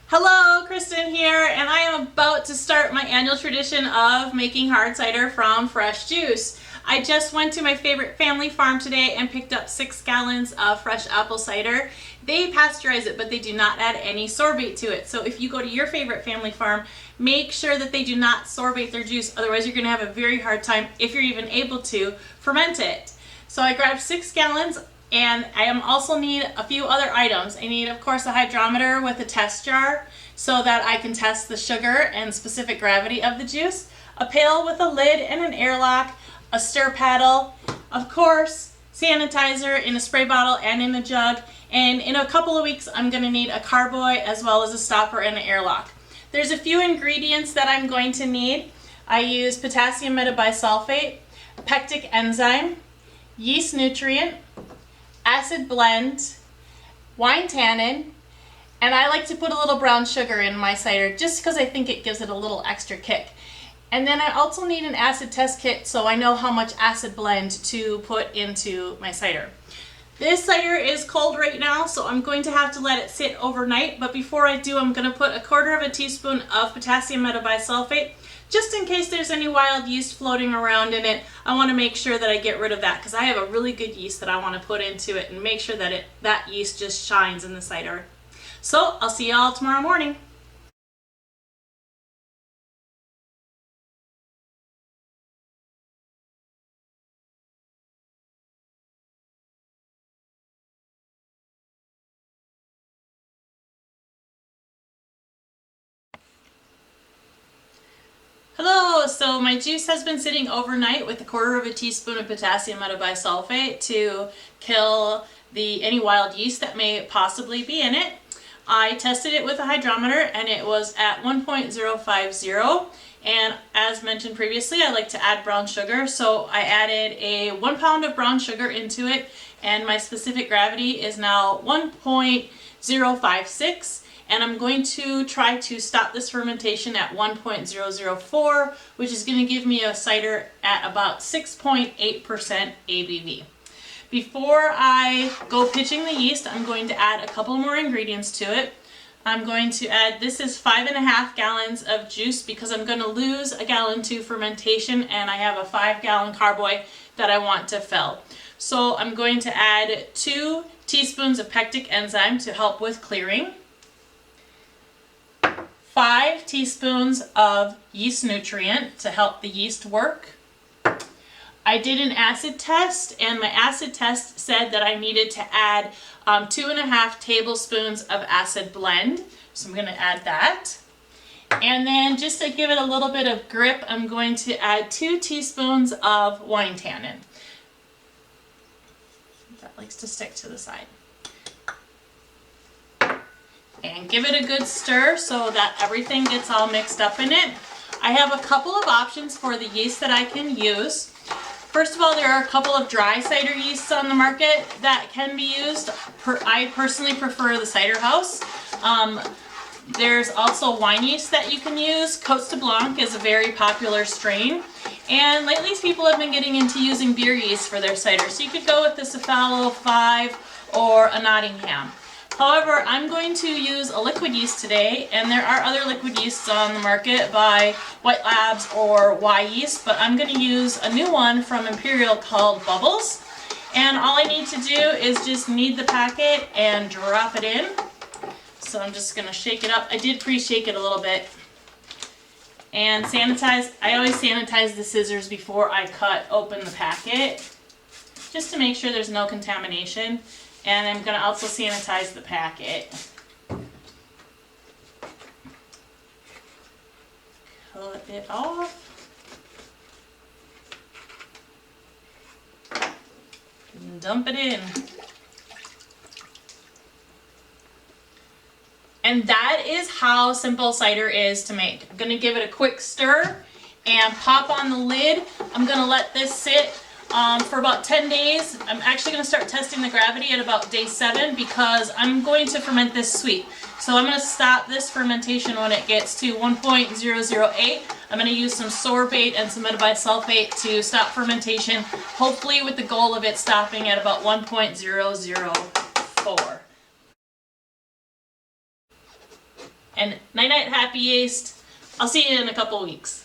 Hello, Kristen here, and I am about to start my annual tradition of making hard cider from fresh juice. I just went to my favorite family farm today and picked up 6 gallons of fresh apple cider. They pasteurize it, but they do not add any sorbate to it. So if you go to your favorite family farm, make sure that they do not sorbate their juice. Otherwise, you're going to have a very hard time, if you're even able to, ferment it. So I grabbed 6 gallons. And I also need a few other items. I need, of course, a hydrometer with a test jar so that I can test the sugar and specific gravity of the juice, a pail with a lid and an airlock, a stir paddle, of course, sanitizer in a spray bottle and in a jug, and in a couple of weeks I'm going to need a carboy as well as a stopper and an airlock. There's a few ingredients that I'm going to need. I use potassium metabisulfate, pectic enzyme, yeast nutrient, acid blend, wine tannin, and I like to put a little brown sugar in my cider just because I think it gives it a little extra kick. And then I also need an acid test kit so I know how much acid blend to put into my cider. This cider is cold right now, so I'm going to have to let it sit overnight, but before I do, I'm going to put 1/4 teaspoon of potassium metabisulfate. Just in case there's any wild yeast floating around in it, I want to make sure that I get rid of that because I have a really good yeast that I want to put into it and make sure that that yeast just shines in the cider. So I'll see you all tomorrow morning. Hello, so my juice has been sitting overnight with 1/4 teaspoon of potassium metabisulfate to kill any wild yeast that may possibly be in it. I tested it with a hydrometer and it was at 1.050, and as mentioned previously, I like to add brown sugar, so I added 1 pound of brown sugar into it, and my specific gravity is now 1.056. And I'm going to try to stop this fermentation at 1.004, which is going to give me a cider at about 6.8% ABV. Before I go pitching the yeast, I'm going to add a couple more ingredients to it. I'm going to add, this is 5.5 gallons of juice because I'm going to lose a gallon to fermentation, and I have a 5-gallon carboy that I want to fill. So I'm going to add 2 teaspoons of pectic enzyme to help with clearing, 5 teaspoons of yeast nutrient to help the yeast work. I did an acid test, and my acid test said that I needed to add 2.5 tablespoons of acid blend. So I'm going to add that. And then just to give it a little bit of grip, I'm going to add 2 teaspoons of wine tannin. That likes to stick to the side. And give it a good stir so that everything gets all mixed up in it. I have a couple of options for the yeast that I can use. First of all, there are a couple of dry cider yeasts on the market that can be used. I personally prefer the Cider House. There's also wine yeast that you can use. Cote de Blanc is a very popular strain. And lately people have been getting into using beer yeast for their cider. So you could go with the Cephalo 5 or a Nottingham. However, I'm going to use a liquid yeast today, and there are other liquid yeasts on the market by White Labs or Y Yeast, but I'm going to use a new one from Imperial called Bubbles. And all I need to do is just knead the packet and drop it in. So I'm just going to shake it up. I did pre-shake it a little bit. And sanitize. I always sanitize the scissors before I cut open the packet, just to make sure there's no contamination. And I'm going to also sanitize the packet. Cut it off. And dump it in. And that is how simple cider is to make. I'm going to give it a quick stir and pop on the lid. I'm going to let this sit for about 10 days. I'm actually going to start testing the gravity at about day 7 because I'm going to ferment this sweet. So I'm going to stop this fermentation when it gets to 1.008. I'm going to use some sorbate and some metabisulfate to stop fermentation, hopefully with the goal of it stopping at about 1.004. And night night, happy yeast. I'll see you in a couple weeks.